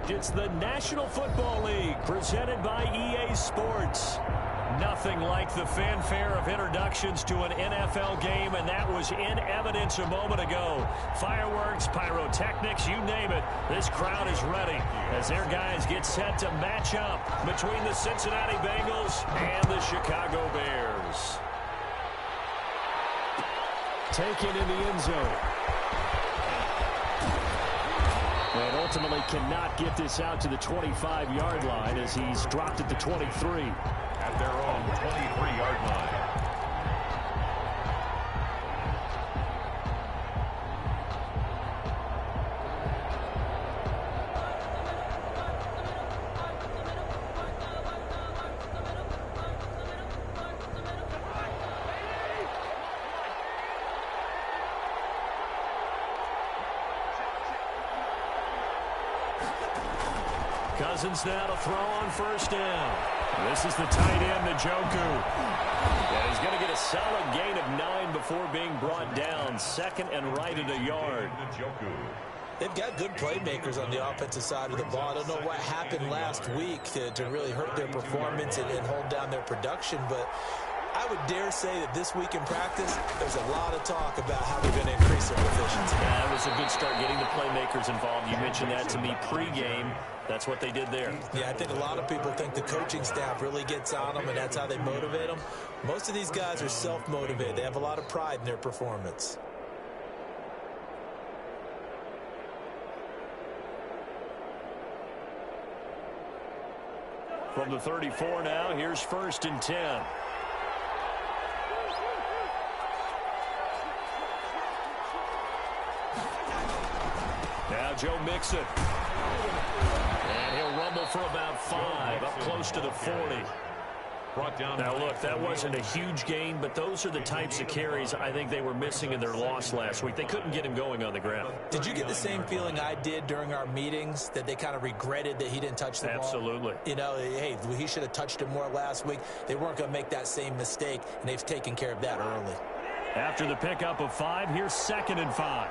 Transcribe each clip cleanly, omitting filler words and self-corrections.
It's the National Football League presented by EA Sports. Nothing like the fanfare of introductions to an NFL game, and that was in evidence a moment ago. Fireworks, pyrotechnics, you name it. This crowd is ready as their guys get set to match up between the Cincinnati Bengals and the Chicago Bears. Taken in the end zone. And ultimately cannot get this out to the 25-yard line as he's dropped at the 23. At their own 23-yard line. Cousins now to throw on first down. This is the tight end, Njoku. And he's going to get a solid gain of 9 before being brought down. Second and right at a yard. They've got good playmakers on the offensive side of the ball. I don't know what happened last week to really hurt their performance and hold down their production, but I would dare say that this week in practice, there's a lot of talk about how they're going to increase their efficiency. Yeah, that was a good start getting the playmakers involved. You mentioned that to me pregame. That's what they did there. Yeah, I think a lot of people think the coaching staff really gets on them, and that's how they motivate them. Most of these guys are self-motivated. They have a lot of pride in their performance. From the 34 now, here's first and 10. Now Joe Mixon. And he'll rumble for about 5, up close to the 40. Now, look, that wasn't a huge gain, but those are the types of carries I think they were missing in their loss last week. They couldn't get him going on the ground. Did you get the same feeling I did during our meetings, that they kind of regretted that he didn't touch the ball? Absolutely. You know, hey, he should have touched it more last week. They weren't going to make that same mistake, and they've taken care of that early. After the pickup of 5, here's second and 5.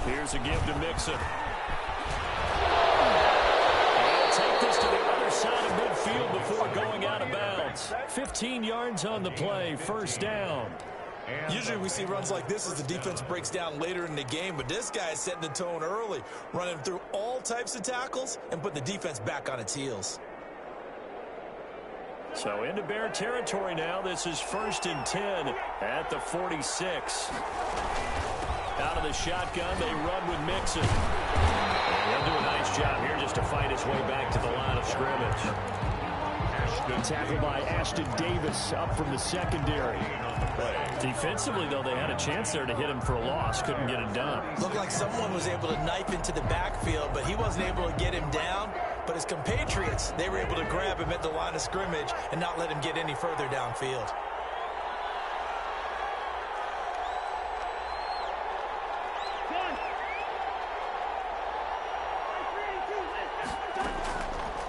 Here's a give to Mixon. And take this to the other side of midfield before going out of bounds. 15 yards on the play, first down. Usually we see runs like this as the defense breaks down later in the game, but this guy is setting the tone early, running through all types of tackles and put the defense back on its heels. So into Bear territory now. This is first and 10 at the 46. Out of the shotgun, they run with Mixon. And he'll do a nice job here just to fight his way back to the line of scrimmage. Good tackle by Ashton Davis up from the secondary. Defensively, though, they had a chance there to hit him for a loss. Couldn't get it done. Looked like someone was able to knife into the backfield, but he wasn't able to get him down. But his compatriots, they were able to grab him at the line of scrimmage and not let him get any further downfield.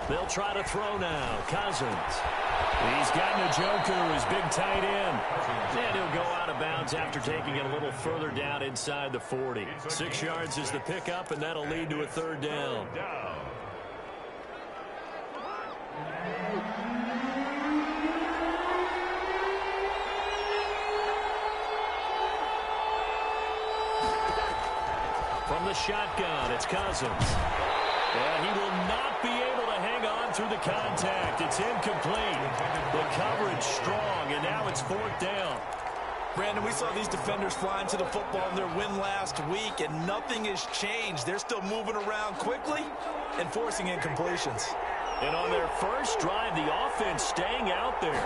They'll try to throw now. Cousins. He's got Njoku, his big tight end. And he'll go out of bounds after taking it a little further down inside the 40. 6 yards is the pickup, and that'll lead to a third down. From the shotgun, it's Cousins. And he will not be able to hang on through the contact. It's incomplete. The coverage strong, and now it's fourth down. Brandon, we saw these defenders flying to the football in their win last week, and nothing has changed. They're still moving around quickly and forcing incompletions. And on their first drive, the offense staying out there.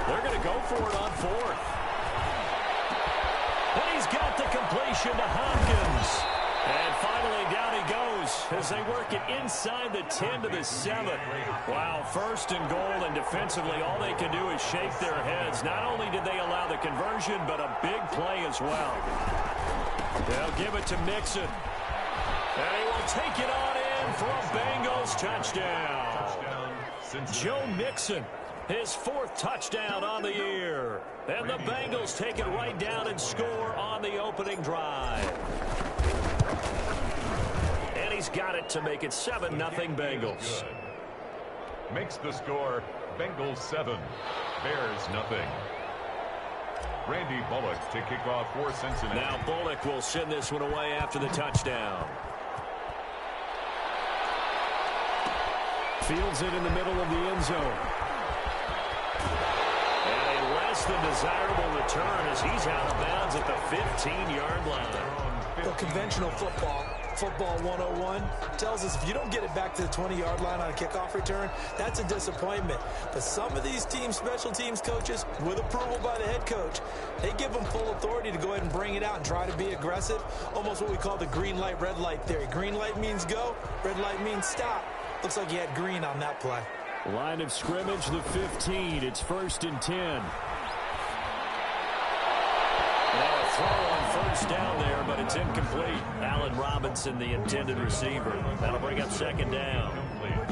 They're going to go for it on fourth. And he's got the completion to Hopkins. And finally, down he goes as they work it inside the 10 to the 7. Wow, first and goal, and defensively, all they can do is shake their heads. Not only did they allow the conversion, but a big play as well. They'll give it to Mixon. And he will take it on in in for a Bengals touchdown. Joe Mixon, his 4th touchdown on the year. And the Bengals take it right down and score on the opening drive. And he's got it to make it 7-0 Bengals. Makes the score Bengals 7, Bears nothing. Randy Bullock to kick off for Cincinnati. Now Bullock will send this one away after the touchdown. Fields it in the middle of the end zone. And a less than desirable return as he's out of bounds at the 15-yard line. Well, conventional football 101, tells us if you don't get it back to the 20-yard line on a kickoff return, that's a disappointment. But some of these teams, special teams coaches, with approval by the head coach, they give them full authority to go ahead and bring it out and try to be aggressive. Almost what we call the green light, red light theory. Green light means go, red light means stop. Looks like you had green on that play. Line of scrimmage, the 15. It's 1st and 10. Now a throw on first down there, but it's incomplete. Allen Robinson, the intended receiver. That'll bring up 2nd down.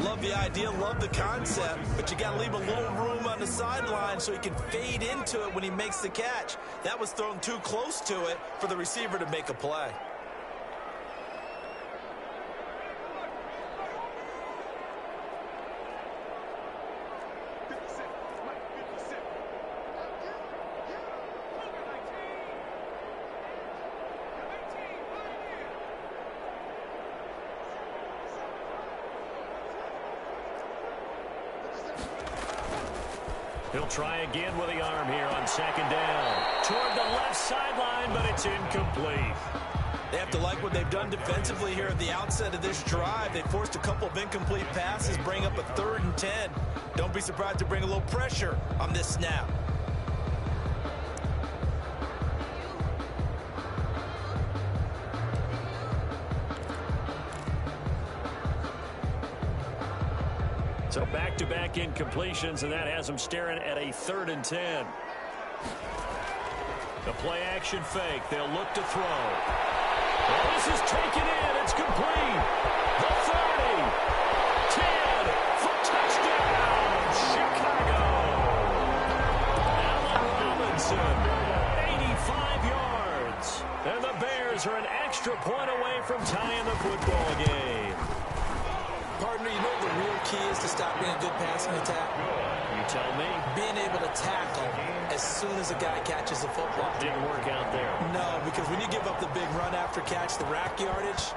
Love the idea, love the concept, but you got to leave a little room on the sideline so he can fade into it when he makes the catch. That was thrown too close to it for the receiver to make a play. He'll try again with the arm here on 2nd down. Toward the left sideline, but it's incomplete. They have to like what they've done defensively here at the outset of this drive. They forced a couple of incomplete passes, bring up a 3rd and 10. Don't be surprised to bring a little pressure on this snap. So back-to-back incompletions, and that has them staring at a 3rd and 10. The play-action fake. They'll look to throw. Oh, this is taken in. It's complete. The 30. 10 for touchdown. Chicago. Allen Robinson. 85 yards. And the Bears are an extra point away from tying the football game. Partner, you know the real key is to stop being a good passing attack? You tell me. Being able to tackle as soon as a guy catches the football. Didn't work out there. No, because when you give up the big run after catch, the rack yardage,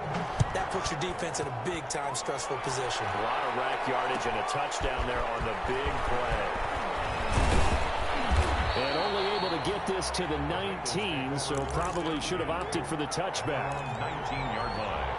that puts your defense in a big-time stressful position. A lot of rack yardage and a touchdown there on the big play. And only able to get this to the 19, so probably should have opted for the touchback. 19-yard line.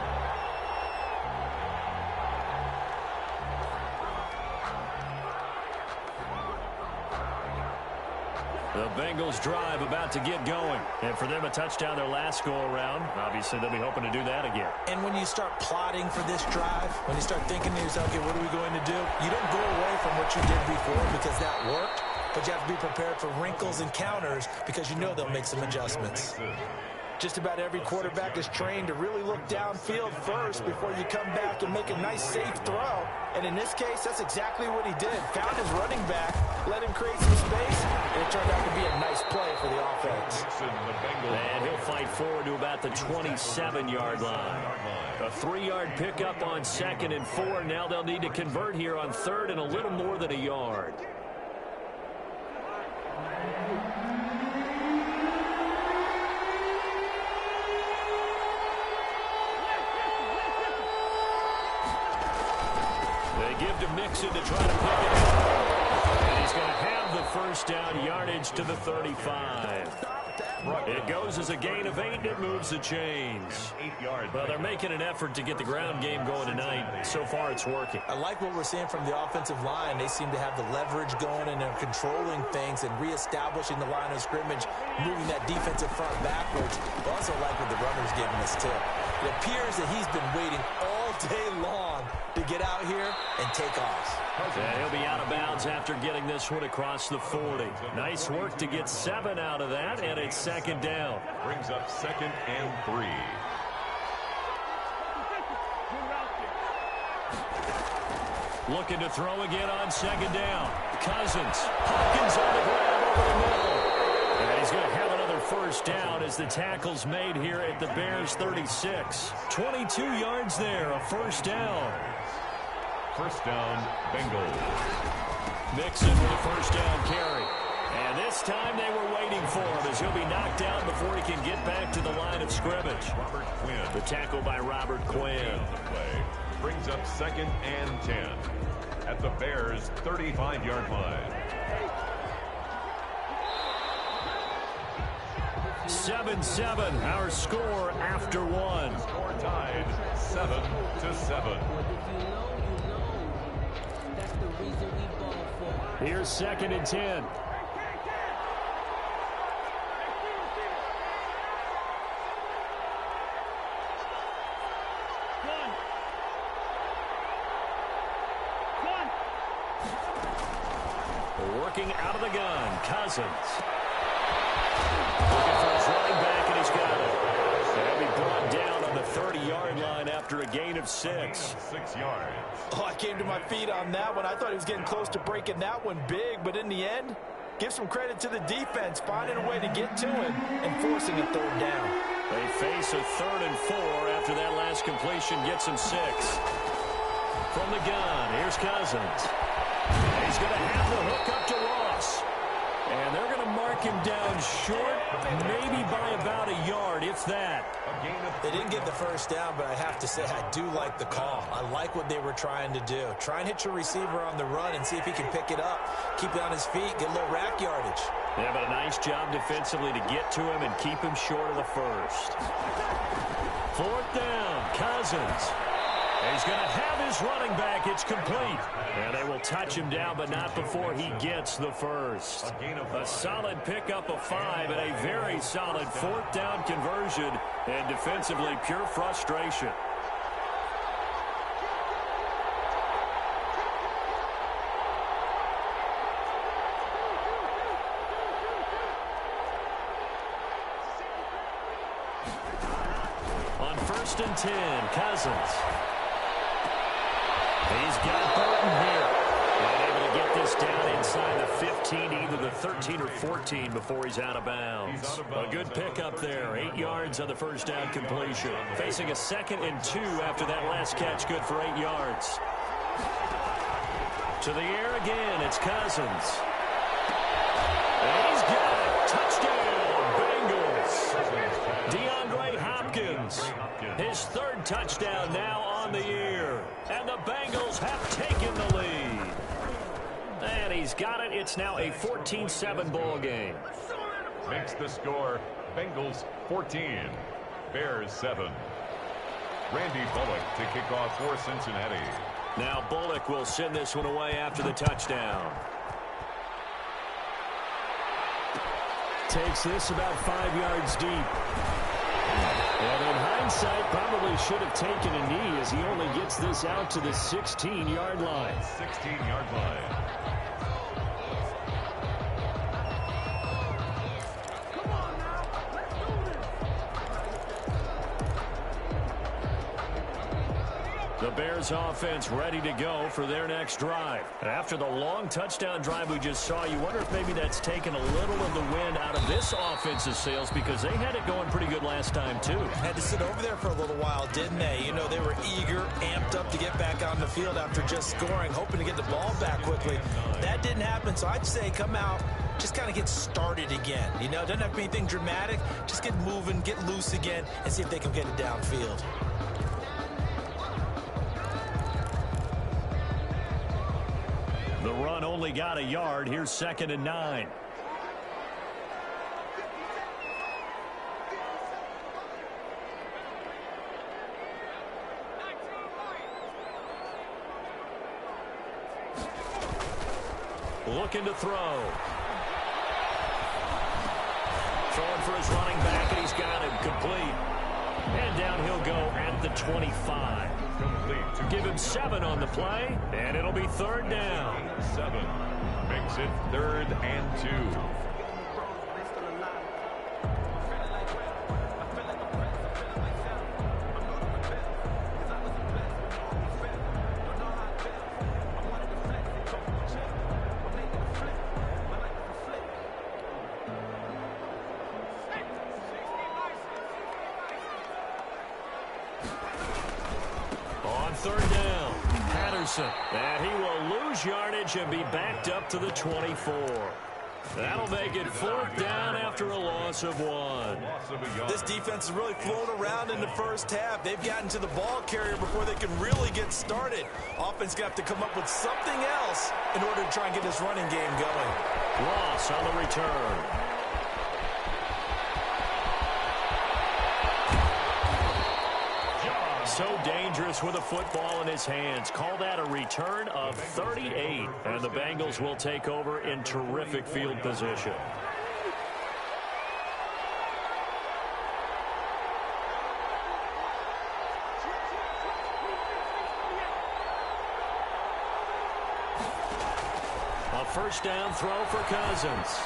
The Bengals drive about to get going. And for them, a touchdown their last go-around. Obviously, they'll be hoping to do that again. And when you start plotting for this drive, when you start thinking to yourself, okay, what are we going to do? You don't go away from what you did before because that worked. But you have to be prepared for wrinkles and counters because you know they'll make some adjustments. Just about every quarterback is trained to really look downfield first before you come back and make a nice, safe throw. And in this case, that's exactly what he did. Found his running back, let him create some space, and it turned out to be a nice play for the offense. And he'll fight forward to about the 27-yard line. A 3-yard pickup on 2nd and 4. Now they'll need to convert here on 3rd and a little more than a yard. Give to Mixon to try to pick it up. And he's going to have the first down, yardage to the 35. It goes as a gain of 8, and it moves the chains. Well, they're making an effort to get the ground game going tonight. So far, it's working. I like what we're seeing from the offensive line. They seem to have the leverage going, and they're controlling things and reestablishing the line of scrimmage, moving that defensive front backwards. I also like what the runner's giving us, too. It appears that he's been waiting all day long to get out here and take off. And he'll be out of bounds after getting this one across the 40. Nice work to get 7 out of that, and it's 2nd down. Brings up 2nd and 3. Looking to throw again on second down. Cousins. Hopkins on the grab over the middle. And he's going to have another first down as the tackle's made here at the Bears' 36. 22 yards there, a first down. First down, Bengals. Mixon with a first down carry. And this time they were waiting for him as he'll be knocked down before he can get back to the line of scrimmage. Robert Quinn. The tackle by Robert Quinn. Play brings up 2nd and 10 at the Bears' 35-yard line. 7-7, our score after one. Score tied 7-7. Here's 2nd and 10. Working out of the gun, Cousins. Looking for his running back, and he's got it. He'll be brought down on the 30-yard line after a gain of 6. 6 yards. Oh, I came to my feet on that one. I thought he was getting close to breaking that one big, but in the end, give some credit to the defense, finding a way to get to him and forcing a 3rd down. They face a 3rd and 4 after that last completion gets him 6. From the gun, here's Cousins. He's going to have the hook up to Ross. And they're going to mark him down short, maybe by about a yard, if that. They didn't get the first down, but I have to say I do like the call. I like what they were trying to do. Try and hit your receiver on the run and see if he can pick it up. Keep it on his feet, get a little rack yardage. Yeah, but a nice job defensively to get to him and keep him short of the first. 4th down, Cousins. He's going to have his running back. It's complete. And they will touch him down, but not before he gets the first. A solid pickup of 5 and a very solid 4th down conversion. And defensively, pure frustration. On 1st and 10, Cousins. He's got Burton here. And able to get this down inside the 15, either the 13 or 14 before he's out of bounds. A good pickup there. 8 yards on the first down completion. Facing a 2nd and 2 after that last catch, good for 8 yards. To the air again, it's Cousins. And he's got it. Touchdown, Bengals. DeAndre Hopkins. His 3rd touchdown now on the year. And the Bengals have taken the lead. And he's got it. It's now a 14-7 ball game. Makes the score Bengals 14, Bears 7. Randy Bullock to kick off for Cincinnati. Now Bullock will send this one away after the touchdown. Takes this about 5 yards deep. And in hindsight, probably should have taken a knee as he only gets this out to the 16-yard line. 16-yard line. The Bears offense ready to go for their next drive. After the long touchdown drive we just saw, you wonder if maybe that's taken a little of the wind out of this offense's sails because they had it going pretty good last time too. Had to sit over there for a little while, didn't they? You know, they were eager, amped up to get back on the field after just scoring, hoping to get the ball back quickly. That didn't happen, so I'd say come out, just kind of get started again. You know, doesn't have to be anything dramatic. Just get moving, get loose again, and see if they can get it downfield. The run only got a yard. Here's 2nd and 9. Looking to throw. Throwing for his running back, and he's got him complete. And down he'll go at the 25. Complete to Give him 7 on the play, and it'll be 3rd down. 7. Makes it 3rd and 2. On third down, Patterson. And he will lose yardage and be backed up to the 24. That'll make it fourth down after a loss of 1. This defense has really flown around in the first half. They've gotten to the ball carrier before they can really get started. Offense going to have to come up with something else in order to try and get this running game going. Loss on the return. So dangerous with a football in his hands. Call that a return of 38. And the Bengals will take over in terrific field position. A first down throw for Cousins.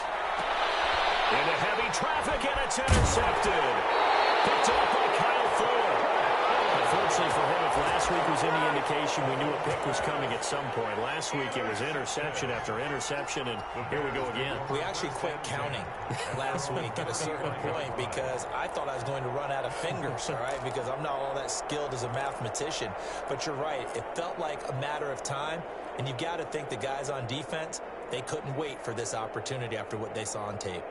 Into heavy traffic, and it's intercepted. Picked up by Kyle Fuller. Unfortunately for him, if last week was any indication, we knew a pick was coming at some point. Last week it was interception after interception, and here we go again. We actually quit counting last week at a certain point because I thought I was going to run out of fingers, all right, because I'm not all that skilled as a mathematician. But you're right. It felt like a matter of time, and you've got to think the guys on defense, they couldn't wait for this opportunity after what they saw on tape.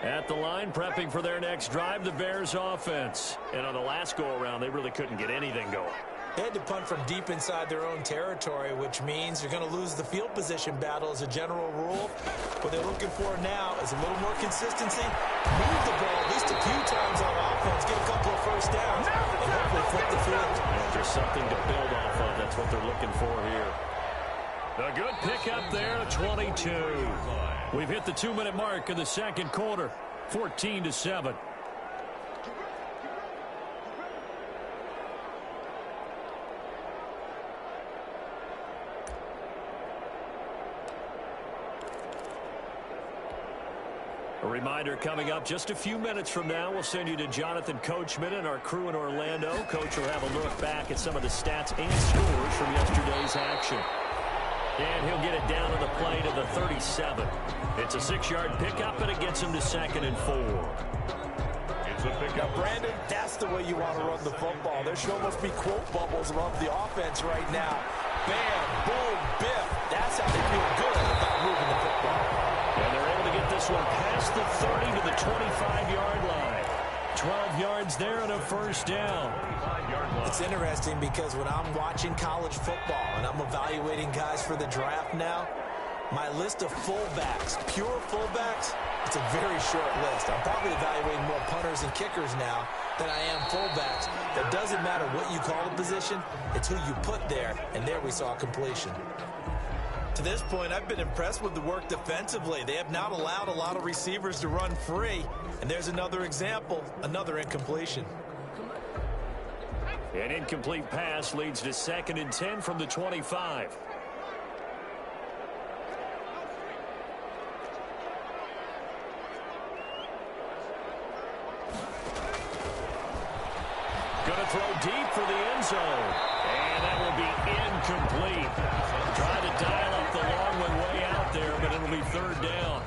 At the line, prepping for their next drive, the Bears offense. And on the last go-around, they really couldn't get anything going. They had to punt from deep inside their own territory, which means you're going to lose the field position battle as a general rule. What they're looking for now is a little more consistency, move the ball at least a few times on offense, get a couple of first downs, and hopefully flip the field. There's something to build off of. That's what they're looking for here. A good pickup there to 22. We've hit the 2-minute mark of the second quarter, 14-7. A reminder coming up just a few minutes from now, we'll send you to Jonathan Coachman and our crew in Orlando. Coach will have a look back at some of the stats and scores from yesterday's action. And he'll get it down to the play to the 37. It's a 6-yard pickup, and it gets him to 2nd and 4. It's a pickup. Now, Brandon, that's the way you want to run the football. There should almost be quote bubbles above the offense right now. Bam, boom, biff. That's how they feel good about moving the football. And they're able to get this one past the 30 to the 25-yard line. 12 yards there and a first down. It's interesting because when I'm watching college football and I'm evaluating guys for the draft now, my list of fullbacks, pure fullbacks, it's a very short list. I'm probably evaluating more punters and kickers now than I am fullbacks. It doesn't matter what you call a position, it's who you put there, and there we saw completion. To this point, I've been impressed with the work defensively. They have not allowed a lot of receivers to run free, and there's another example, another incompletion. An incomplete pass leads to 2nd and 10 from the 25. Going to throw deep for the end zone. And that will be incomplete. Try to dial up the long one way out there, but it'll be 3rd down.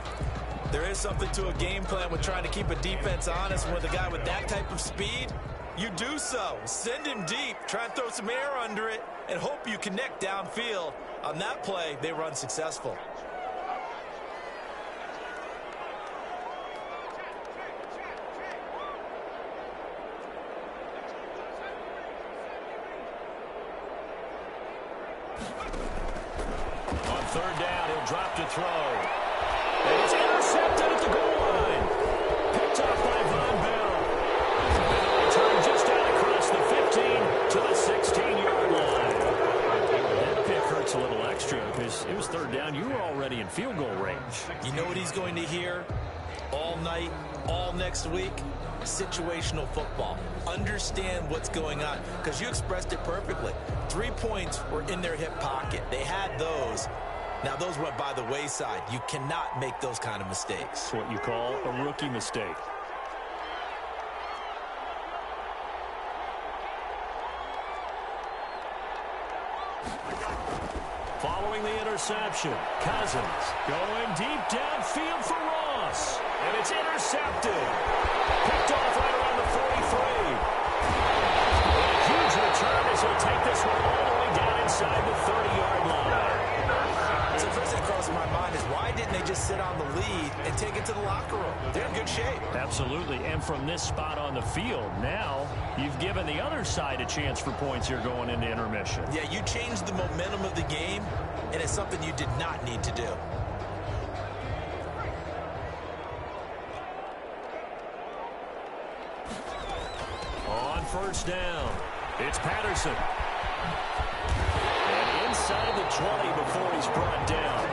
There is something to a game plan with trying to keep a defense honest. With a guy with that type of speed, you do so. Send him deep, try and throw some air under it, and hope you connect downfield. On that play, they run successful. On 3rd down, he'll drop to throw. And it's intercepted at the goal line. Picked off by Von Bell. And a return just out across the 15 to the 16-yard line. That pick hurts a little extra because it was 3rd down. You were already in field goal range. You know what he's going to hear all night, all next week? Situational football. Understand what's going on, because you expressed it perfectly. 3 points were in their hip pocket. They had those. Now, those went by the wayside. You cannot make those kind of mistakes. It's what you call a rookie mistake. Following the interception, Cousins going deep downfield for Ross. And it's intercepted. Picked off right around the 43. And a huge return as he'll take this one all the way down inside the 30-yard line. So the first thing that crosses my mind is why didn't they just sit on the lead and take it to the locker room? They're in good shape. Absolutely. And from this spot on the field, now you've given the other side a chance for points here going into intermission. Yeah, you changed the momentum of the game, and it's something you did not need to do. On first down, it's Patterson. And inside the 20 before he's brought down.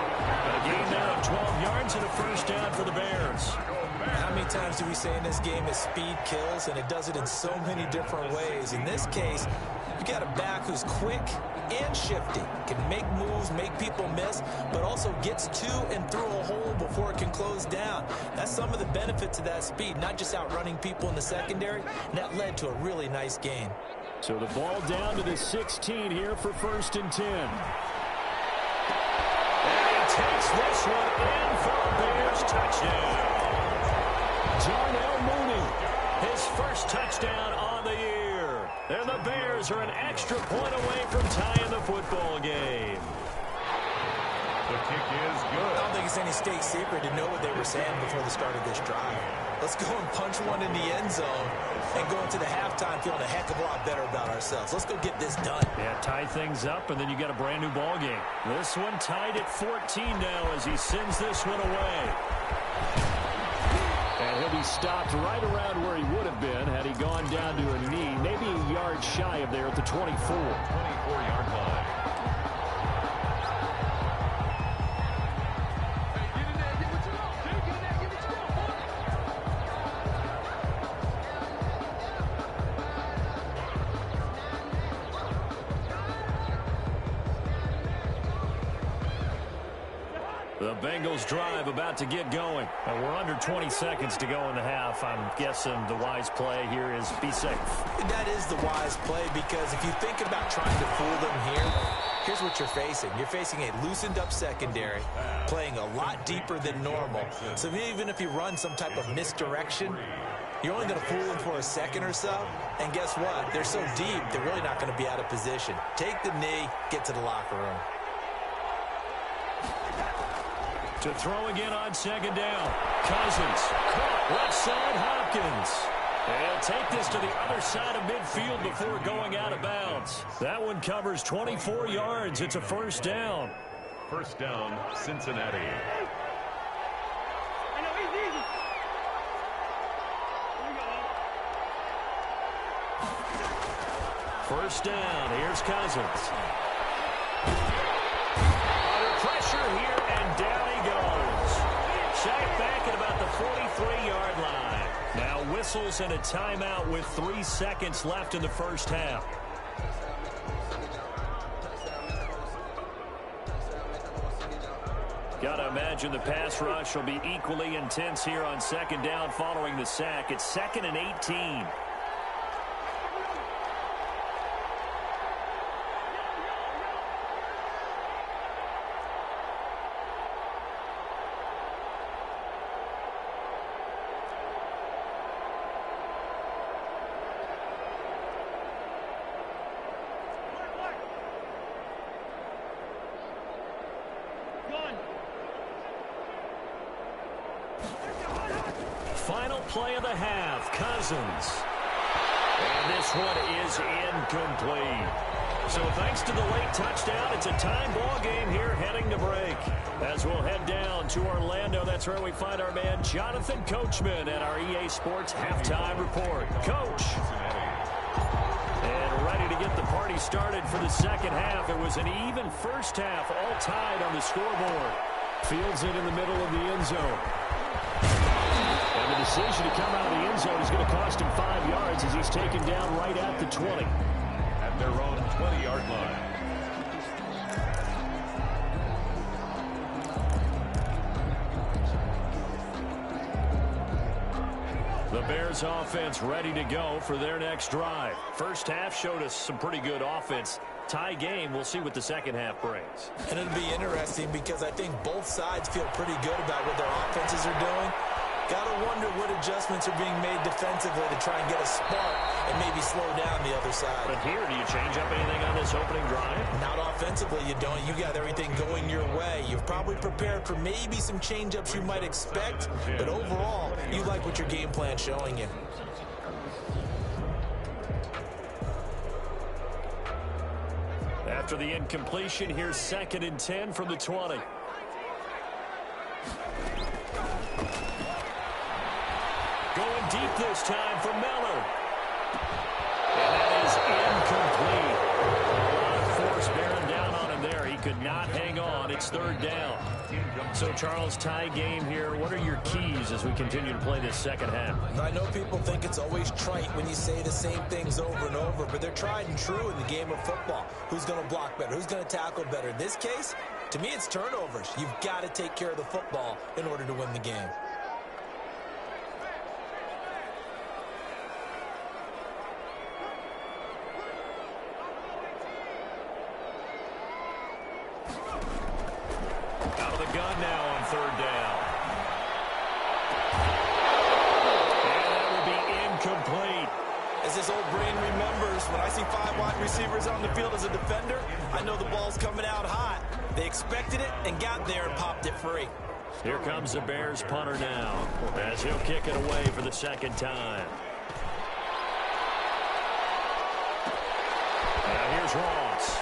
A gain there of 12 yards and a first down for the Bears. How many times do we say in this game that speed kills, and it does it in so many different ways? In this case, you got a back who's quick and shifty, can make moves, make people miss, but also gets to and through a hole before it can close down. That's some of the benefits of that speed, not just outrunning people in the secondary, and that led to a really nice gain. So the ball down to the 16 here for first and 10. And he takes this one in for a Bears touchdown. Darnell Mooney, his first touchdown on the year. And the Bears are an extra point away from tying the football game. The kick is good. I don't think it's any state secret to know what they were saying before the start of this drive. Let's go and punch one in the end zone and go into the halftime feeling a heck of a lot better about ourselves. Let's go get this done. Yeah, tie things up, and then you got a brand new ball game. This one tied at 14 now as he sends this one away. And he'll be stopped right around where he would have been had he gone down to a knee, maybe a yard shy of there at the 24. 24-yard line. The Bengals drive about to get going. And we're under 20 seconds to go in the half. I'm guessing the wise play here is be safe. That is the wise play, because if you think about trying to fool them here, here's what you're facing. You're facing a loosened up secondary, playing a lot deeper than normal. So even if you run some type of misdirection, you're only going to fool them for a second or so. And guess what? They're so deep, they're really not going to be out of position. Take the knee, get to the locker room. To throw again on second down. Cousins. Caught left side Hopkins. They'll take this to the other side of midfield before going out of bounds. That one covers 24 yards. It's a first down. First down, Cincinnati. First down. Here's Cousins. Under pressure here, and down he goes. Shot back at about the 43-yard line. Now whistles and a timeout with 3 seconds left in the first half. Got to imagine the pass rush will be equally intense here on second down following the sack. It's 2nd and 18. Final play of the half, Cousins. And this one is incomplete. So thanks to the late touchdown, it's a time ball game here heading to break. As we'll head down to Orlando, that's where we find our man Jonathan Coachman at our EA Sports Halftime Report. Coach. And ready to get the party started for the second half. It was an even first half, all tied on the scoreboard. Fields it in the middle of the end zone. And the decision to come out of the end zone is going to cost him 5 yards as he's taken down right at the 20. At their own 20-yard line. The Bears offense ready to go for their next drive. First half showed us some pretty good offense. Tie game, we'll see what the second half brings. And it'll be interesting because I think both sides feel pretty good about what their offenses are doing. Got to wonder what adjustments are being made defensively to try and get a spark and maybe slow down the other side. But here, do you change up anything on this opening drive? Not offensively, you don't. You got everything going your way. You've probably prepared for maybe some change-ups you might expect, but overall, you like what your game plan's showing you. After the incompletion, here's 2nd and 10 from the 20. Going deep this time for Miller. And that is incomplete. A lot of force bearing down on him there. He could not hang on. It's 3rd down. So, Charles, tie game here. What are your keys as we continue to play this second half? I know people think it's always trite when you say the same things over and over, but they're tried and true in the game of football. Who's going to block better? Who's going to tackle better? In this case, to me, it's turnovers. You've got to take care of the football in order to win the game. Out of the gun now on 3rd down. And that will be incomplete. As this old brain remembers, when I see 5 wide receivers on the field as a defender, I know the ball's coming out hot. They expected it and got there and popped it free. Here comes the Bears punter now, as he'll kick it away for the 2nd time. Now here's Ross.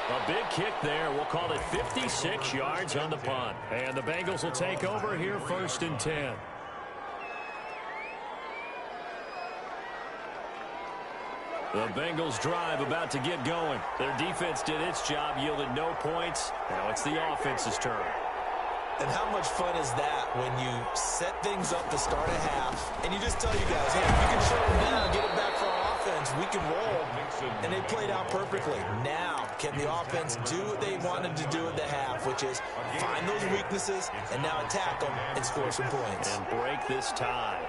A big kick there. We'll call it 56 yards on the punt. And the Bengals will take over here 1st and 10. The Bengals drive about to get going. Their defense did its job, yielded no points. Now it's the offense's turn. And how much fun is that when you set things up to start a half, and you just tell you guys, hey, if you can shut them down, get it back for our offense, we can roll. And they played out perfectly. Now, can the offense do what they wanted to do at the half, which is find those weaknesses and now attack them and score some points. And break this tie.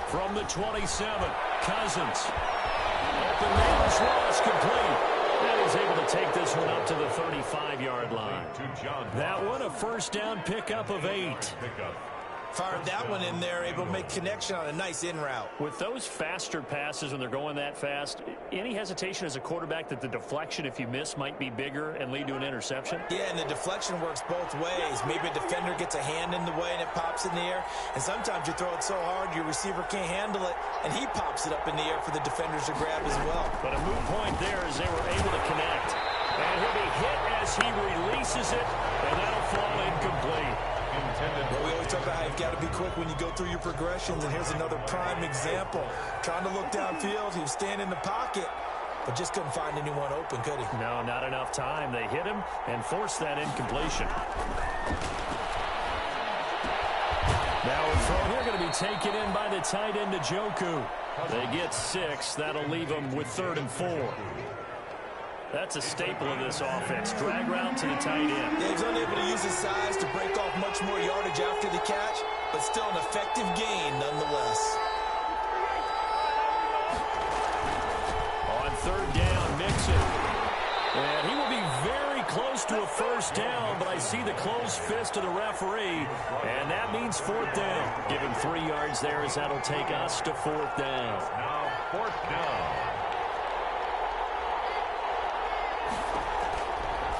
From the 27, Cousins. Open man, Ross complete. And he's able to take this one up to the 35-yard line. That one, a 1st down pickup of 8. Fired that one in there, able to make connection on a nice in route. With those faster passes when they're going that fast, any hesitation as a quarterback that the deflection, if you miss, might be bigger and lead to an interception? Yeah, and the deflection works both ways. Maybe a defender gets a hand in the way and it pops in the air. And sometimes you throw it so hard your receiver can't handle it, and he pops it up in the air for the defenders to grab as well. But a moot point there as they were able to connect. And he'll be hit as he releases it, and that'll fall incomplete. Well, we always talk about how you've got to be quick when you go through your progressions, and here's another prime example. Trying to look downfield, he was standing in the pocket, but just couldn't find anyone open, could he? No, not enough time. They hit him and forced that incompletion. Now a throw here going to be taken in by the tight end, Njoku. They get 6. That'll leave them with 3rd and 4. That's a staple of this offense. Drag route to the tight end. Yeah, he's unable to use his size to break off much more yardage after the catch, but still an effective gain nonetheless. On 3rd down, Mixon. And he will be very close to a 1st down, but I see the closed fist of the referee, and that means 4th down. Give him 3 yards there as that'll take us to 4th down. Now 4th down.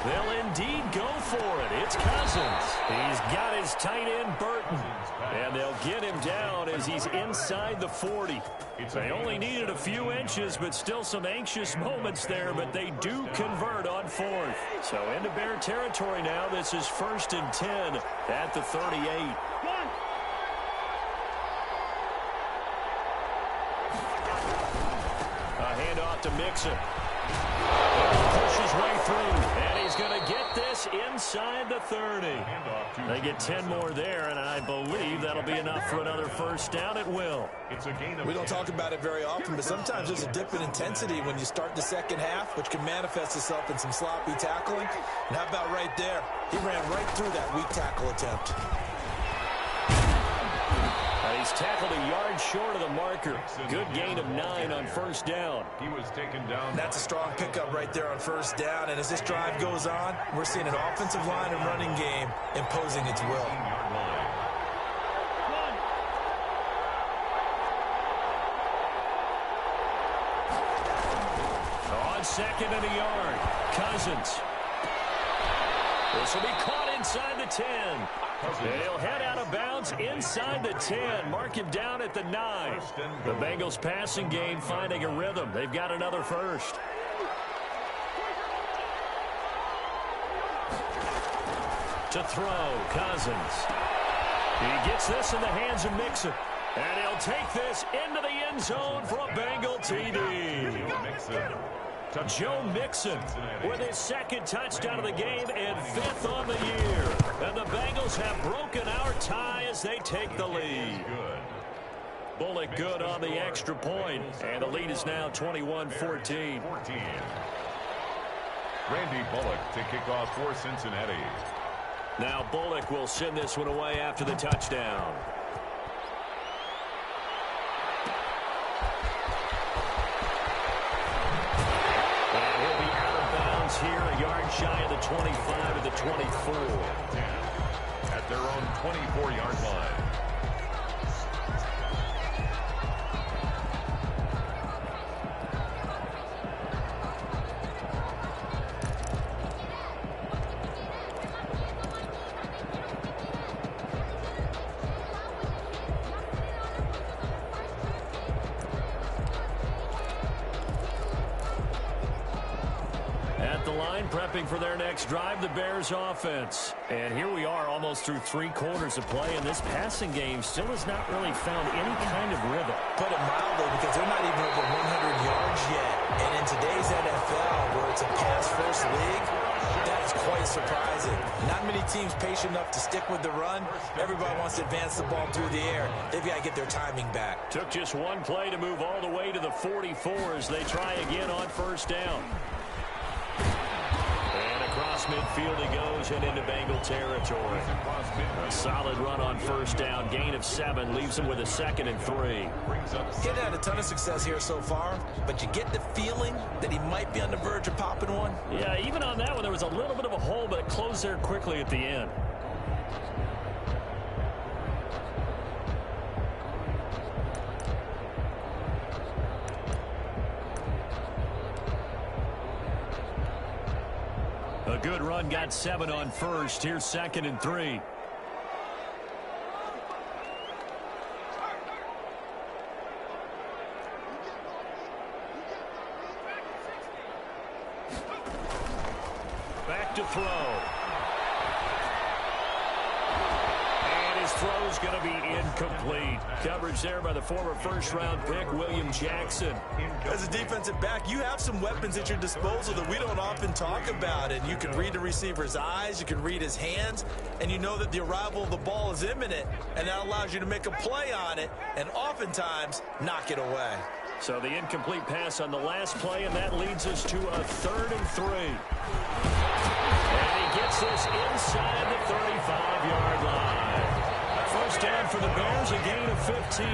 They'll indeed go for it. It's Cousins. He's got his tight end, Burton. And they'll get him down as he's inside the 40. They only needed a few inches, but still some anxious moments there, but they do convert on 4th. So into Bear territory now. This is 1st and 10 at the 38. A handoff to Mixon. pushes way through, and he's going to get this inside the 30. They get 10 more there, and I believe that'll be enough for another first down. It will. We don't talk about it very often, but sometimes there's a dip in intensity when you start the second half, which can manifest itself in some sloppy tackling. And how about right there? He ran right through that weak tackle attempt. He's tackled a yard short of the marker. Good gain of 9 on first down. He was taken down. That's a strong pickup right there on first down. And as this drive goes on, we're seeing an offensive line and running game imposing its will. On second and a yard, Cousins. This will be caught inside the 10. He'll head out of bounds inside the 10. Mark him down at the 9. The Bengals passing game finding a rhythm. They've got another first. To throw, Cousins. He gets this in the hands of Mixon. And he'll take this into the end zone for a Bengal TD. Joe Mixon with his second touchdown of the game and 5th on the year. And the Bengals have broken our tie as they take the lead. Bullock good on the extra point, and the lead is now 21-14. Randy Bullock to kick off for Cincinnati. Now Bullock will send this one away after the touchdown. Here, a yard shy of the 25 to the 24. At their own 24-yard line. Prepping for their next drive, the Bears offense. And here we are almost through 3 quarters of play, and this passing game still has not really found any kind of rhythm. Put it mildly, because they're not even over 100 yards yet. And in today's NFL, where it's a pass-first league, that is quite surprising. Not many teams patient enough to stick with the run. Everybody wants to advance the ball through the air. They've got to get their timing back. Took just one play to move all the way to the 44 as they try again on first down. Across midfield he goes and into Bengal territory. A solid run on first down. Gain of 7 leaves him with a 2nd and 3. He's had a ton of success here so far, but you get the feeling that he might be on the verge of popping one. Yeah, even on that one there was a little bit of a hole, but it closed there quickly at the end. A good run, got 7 on first. Here's 2nd and 3. Back to throw. And his throw's going to be incomplete. Coverage there by the former first-round pick, William Jackson. As a defensive back, you have some weapons at your disposal that we don't often talk about. And you can read the receiver's eyes, you can read his hands, and you know that the arrival of the ball is imminent. And that allows you to make a play on it and oftentimes knock it away. So the incomplete pass on the last play, and that leads us to a 3rd and 3. And he gets this inside the 35-yard line. First down for the Bears, a gain of 15.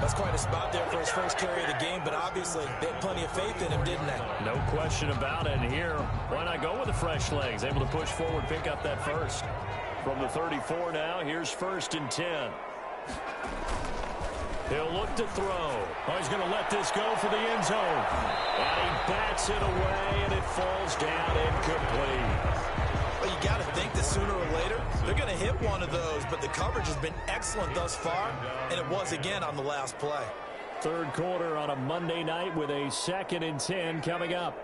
That's quite a spot there for his first carry of the game, but obviously they had plenty of faith in him, didn't they? No question about it. And here, why not go with the fresh legs? Able to push forward, pick up that first. From the 34 now, here's 1st and 10. He'll look to throw. Oh, he's going to let this go for the end zone. And he bats it away, and it falls down incomplete. Well, you got to think that sooner or later they're going to hit one of those, but the coverage has been excellent thus far, and it was again on the last play. 3rd quarter on a Monday night with a 2nd and 10 coming up.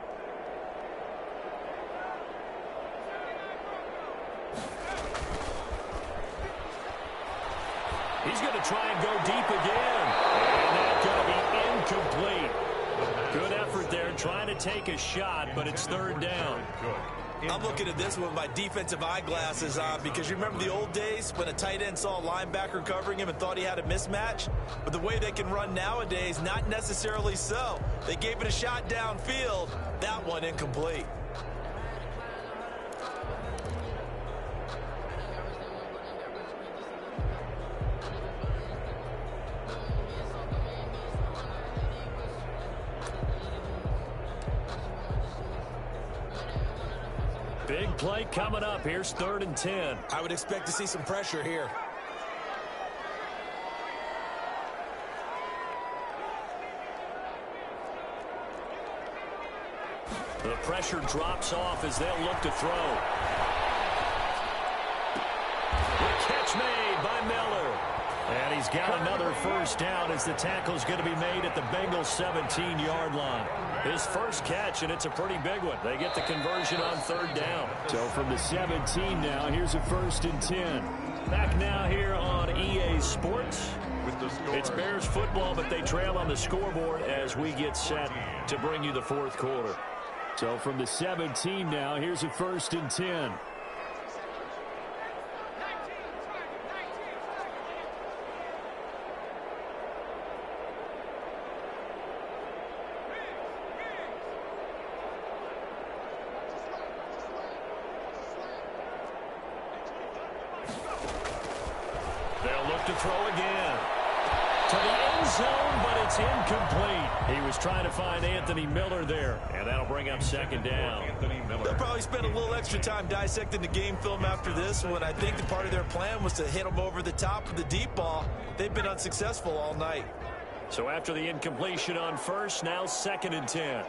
He's going to try and go deep again. And that's going to be incomplete. Good effort there trying to take a shot, but it's third down. I'm looking at this with my defensive eyeglasses on because you remember the old days when a tight end saw a linebacker covering him and thought he had a mismatch? But the way they can run nowadays, not necessarily so. They gave it a shot downfield. That one incomplete. Big play coming up. Here's 3rd and 10. I would expect to see some pressure here. The pressure drops off as they'll look to throw. The catch made by Miller. And he's got another first down as the tackle's going to be made at the Bengals' 17-yard line. His first catch, and it's a pretty big one. They get the conversion on 3rd down. So from the 17 now, here's a 1st and 10. Back now here on EA Sports. It's Bears football, but they trail on the scoreboard as we get set to bring you the 4th quarter. So from the 17 now, here's a 1st and 10. They'll look to throw again. To the end zone, but it's incomplete. He was trying to find Anthony Miller there, and that'll bring up 2nd down. They'll probably spend a little extra time dissecting the game film after this one. I think the part of their plan was to hit him over the top of the deep ball. They've been unsuccessful all night. So after the incompletion on 1st, now 2nd and 10.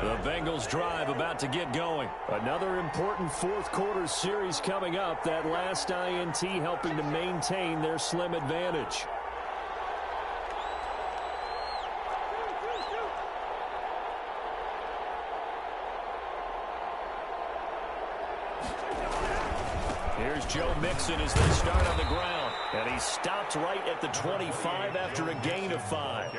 The Bengals drive about to get going. Another important 4th quarter series coming up. That last INT helping to maintain their slim advantage. Here's Joe Mixon as they start on the ground. And he stopped right at the 25 after a gain of 5.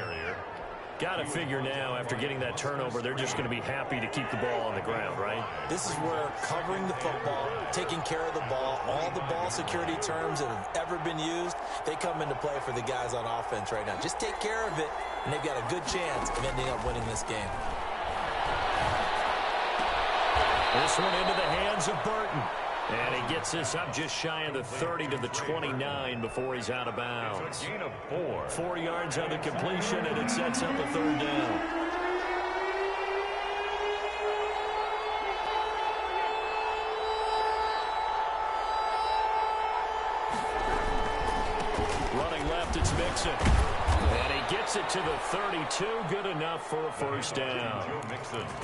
Got to figure now, after getting that turnover, they're just going to be happy to keep the ball on the ground, right? This is where covering the football, taking care of the ball, all the ball security terms that have ever been used, they come into play for the guys on offense right now. Just take care of it, and they've got a good chance of ending up winning this game. This one into the hands of Burton. And he gets this up just shy of the 30 to the 29 before he's out of bounds. 4 yards on the completion, and it sets up a 3rd down. Running left, it's Mixon. And he gets it to the 32. Good enough for a 1st down.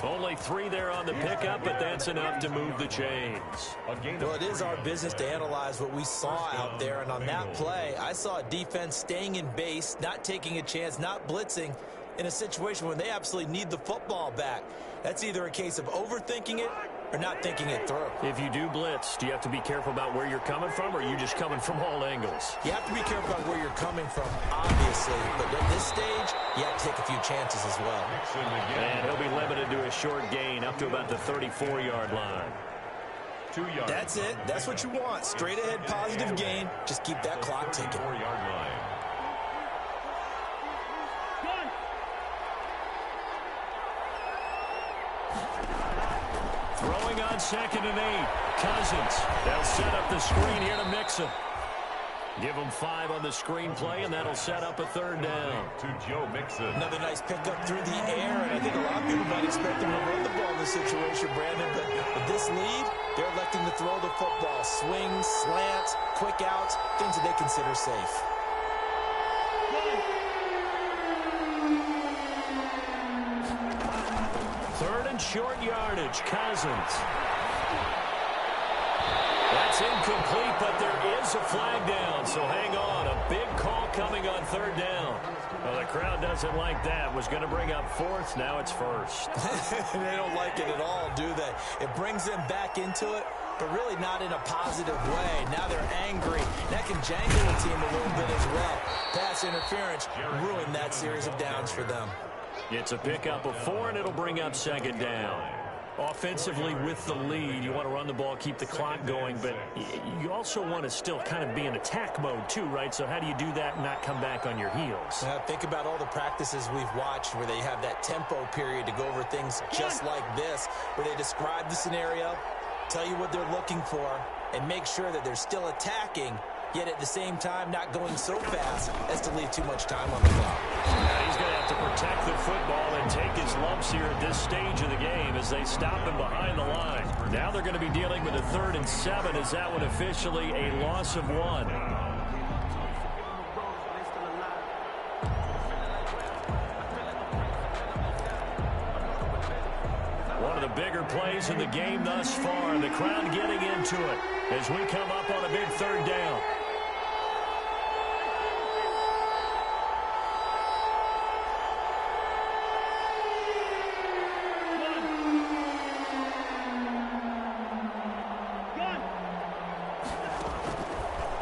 Only 3 there on the pickup, but that's enough to move the chains. Well, it is our business to analyze what we saw out there. And on that play, I saw a defense staying in base, not taking a chance, not blitzing in a situation when they absolutely need the football back. That's either a case of overthinking it or not thinking it through. If you do blitz, do you have to be careful about where you're coming from, or are you just coming from all angles? You have to be careful about where you're coming from, obviously. But at this stage, you have to take a few chances as well. And he'll be limited to a short gain up to about the 34-yard line. 2 yards. That's it. That's what you want. Straight ahead positive gain. Just keep that clock ticking. 4-yard line. Throwing on 2nd and 8. Cousins. They'll set up the screen here to Mixon. Give him 5 on the screen play, and that'll set up a 3rd down. To Joe Mixon. Another nice pickup through the air, and I think a lot of people might expect them to run the ball in this situation, Brandon. But with this lead, they're electing to throw the football. Swings, slants, quick outs, things that they consider safe. short yardage. Cousins. That's incomplete, but there is a flag down, so hang on. A big call coming on third down. Well, the crowd doesn't like that. Was going to bring up fourth. Now it's first. They don't like it at all, do they? It brings them back into it, but really not in a positive way. Now they're angry. That can jangle the team a little bit as well. Pass interference ruined that series of downs for them. It's a pickup of 4, and it'll bring up second down. Offensively with the lead, you want to run the ball, keep the clock going, but you also want to still kind of be in attack mode too, right? So how do you do that and not come back on your heels? Think about all the practices we've watched where they have that tempo period to go over things just like this, where they describe the scenario, tell you what they're looking for, and make sure that they're still attacking, yet at the same time not going so fast as to leave too much time on the clock. Now he's going to have to protect the football and take his lumps here at this stage of the game as they stop him behind the line. Now they're going to be dealing with a 3rd and 7. Is that one officially a loss of 1? One of the bigger plays in the game thus far. The crowd getting into it as we come up on a big 3rd down.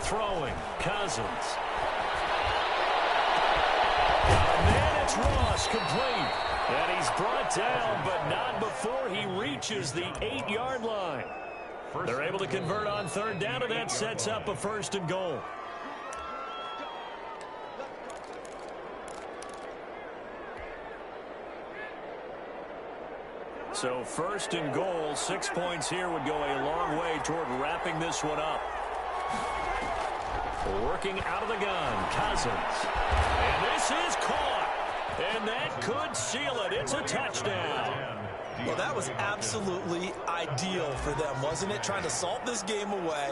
Throwing, Cousins. And then it's Ross, complete. And he's brought down, but not before he reaches the 8-yard line. They're able to convert on 3rd down, and that sets up a 1st and goal. So 1st and goal, 6 points here would go a long way toward wrapping this one up. Working out of the gun, Cousins. And this is caught. And that could seal it. It's a touchdown. Well, that was absolutely ideal for them, wasn't it? Trying to salt this game away.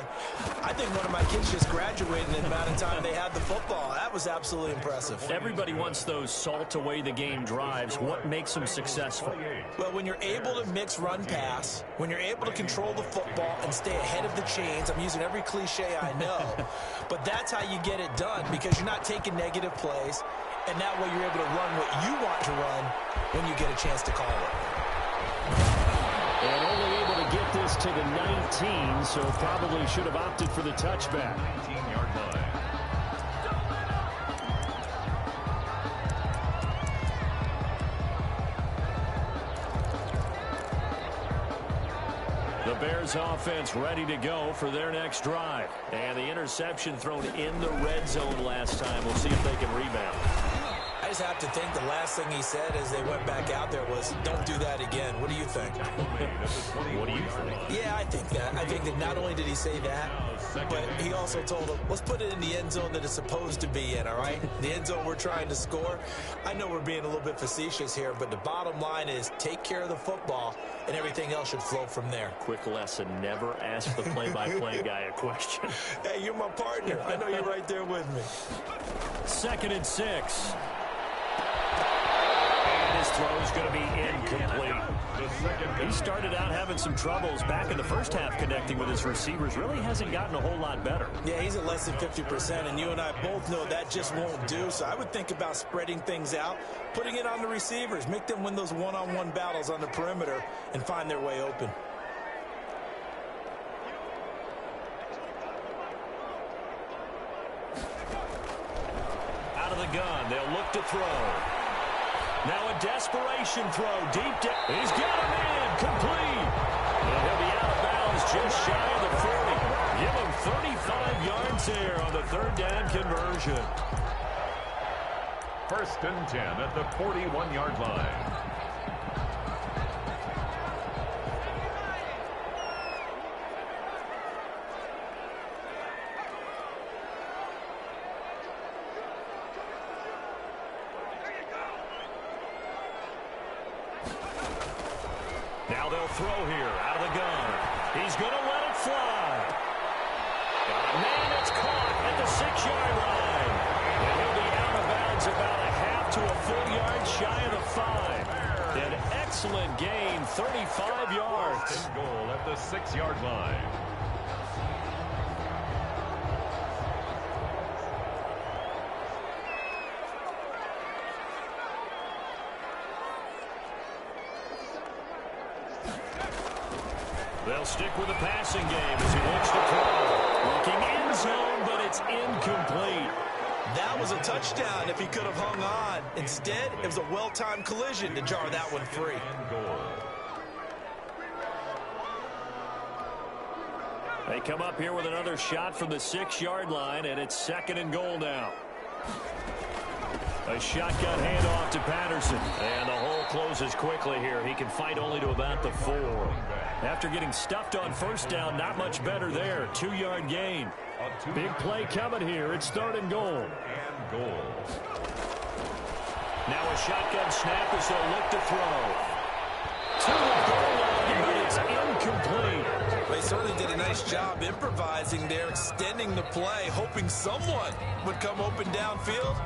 I think one of my kids just graduated in the amount of time they had the football. That was absolutely impressive. Everybody wants those salt away the game drives. What makes them successful? Well, when you're able to mix run-pass, when you're able to control the football and stay ahead of the chains, I'm using every cliche I know, but that's how you get it done because you're not taking negative plays, and that way you're able to run what you want to run when you get a chance to call it. And only able to get this to the 19, so probably should have opted for the touchback. 19-yard line. The Bears offense ready to go for their next drive. And the interception thrown in the red zone last time. We'll see if they can rebound. I just have to think the last thing he said as they went back out there was, don't do that again. What do you think? What do you think? Yeah, I think that. I think that not only did he say that, but he also told him, let's put it in the end zone that it's supposed to be in, all right? The end zone we're trying to score. I know we're being a little bit facetious here, but the bottom line is take care of the football, and everything else should flow from there. Quick lesson, never ask the play-by-play guy a question. Hey, you're my partner. I know you're right there with me. 2nd and 6. His throw is going to be incomplete. He started out having some troubles back in the first half connecting with his receivers. Really hasn't gotten a whole lot better. Yeah, he's at less than 50%, and you and I both know that just won't do. So I would think about spreading things out, putting it on the receivers, make them win those one-on-one battles on the perimeter, and find their way open. Out of the gun, they'll look to throw. Now a desperation throw deep down. He's got a man complete. And he'll be out of bounds just shy of the 40. Give him 35 yards there on the 3rd down conversion. 1st and 10 at the 41-yard line. Now they'll throw here out of the gun. He's going to let it fly. Got a man that's caught at the 6-yard line. And he'll be out of bounds about a half to a full yard shy of the 5. An excellent excellent gain, 35 yards. First and goal at the 6-yard line. They'll stick with the passing game as he looks to throw. Looking end zone, but it's incomplete. That was a touchdown if he could have hung on. Instead, it was a well-timed collision to jar that one free. They come up here with another shot from the 6-yard line, and it's 2nd and goal now. A shotgun handoff to Patterson. And the hole closes quickly here. He can fight only to about the 4. After getting stuffed on first down, not much better there. 2-yard gain. Big play coming here. It's 3rd and goal. Now a shotgun snap as they'll look to throw. To the goal line, but it's incomplete. They certainly did a nice job improvising there, extending the play, hoping someone would come open downfield,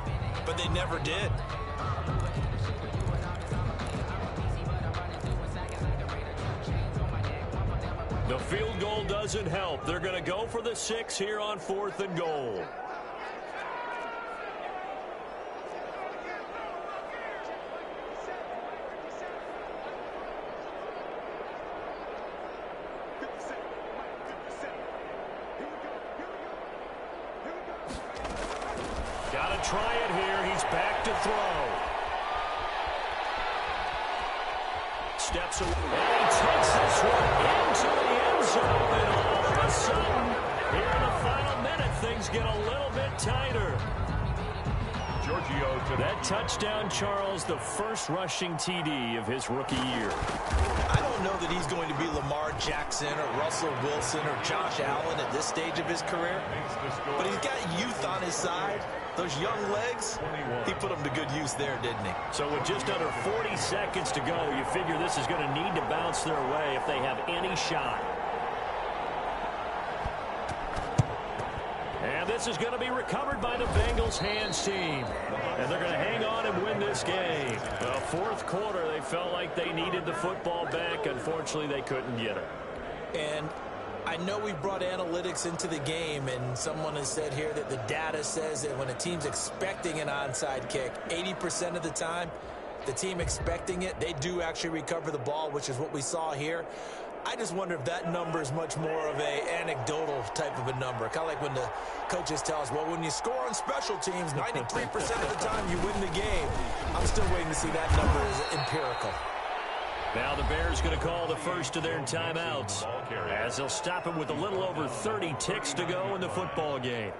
but they never did. The field goal doesn't help. They're going to go for the 6 here on 4th and goal. Got to try it here. He's back to throw. Steps away. And he takes this one into the end zone. And all of a sudden, here in the final minute, things get a little bit tighter. That touchdown, Charles, the first rushing TD of his rookie year. I don't know that he's going to be Lamar Jackson or Russell Wilson or Josh Allen at this stage of his career, but he's got youth on his side. Those young legs, he put them to good use there, didn't he? So with just under 40 seconds to go, you figure this is going to need to bounce their way if they have any shot. And this is going to be recovered by the Bengals hands team. And they're going to hang on and win this game. The 4th quarter, they felt like they needed the football back. Unfortunately, they couldn't get it. And I know we brought analytics into the game, and someone has said here that the data says that when a team's expecting an onside kick, 80% of the time, the team expecting it, they do actually recover the ball, which is what we saw here. I just wonder if that number is much more of a anecdotal type of a number. Kind of like when the coaches tell us, well, when you score on special teams, 93% of the time you win the game. I'm still waiting to see that number as empirical. Now the Bears going to call the first of their timeouts as they'll stop it with a little over 30 ticks to go in the football game.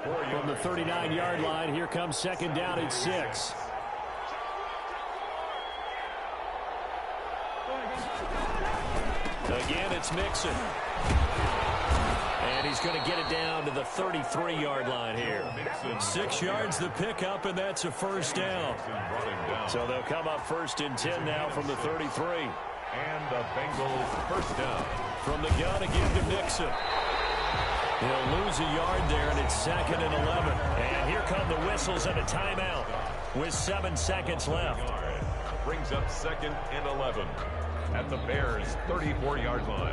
From the 39-yard line, here comes 2nd down and 6. Again, it's Mixon. And he's going to get it down to the 33-yard line here. 6 yards the pickup, and that's a first down. So they'll come up 1st and 10 now from the 33. And the Bengals first down. From the gun again to Mixon. He'll lose a yard there, and it's 2nd and 11. And here come the whistles and a timeout with 7 seconds left. Brings up 2nd and 11 at the Bears' 34-yard line.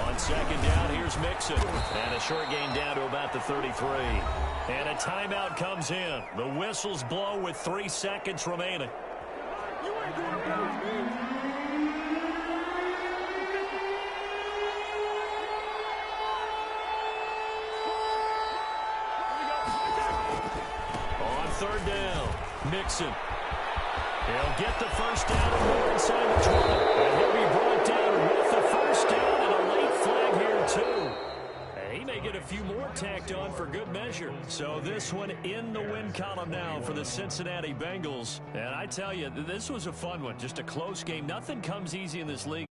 On 2nd down, here's Mixon. And a short gain down to about the 33. And a timeout comes in. The whistles blow with 3 seconds remaining. On 3rd down, Mixon. He'll get the first down and more inside the 20. And he'll be brought down with the first down and a late flag here, too. He may get a few more tacked on for good measure. So this one in the win column now for the Cincinnati Bengals. And I tell you, this was a fun one. Just a close game. Nothing comes easy in this league.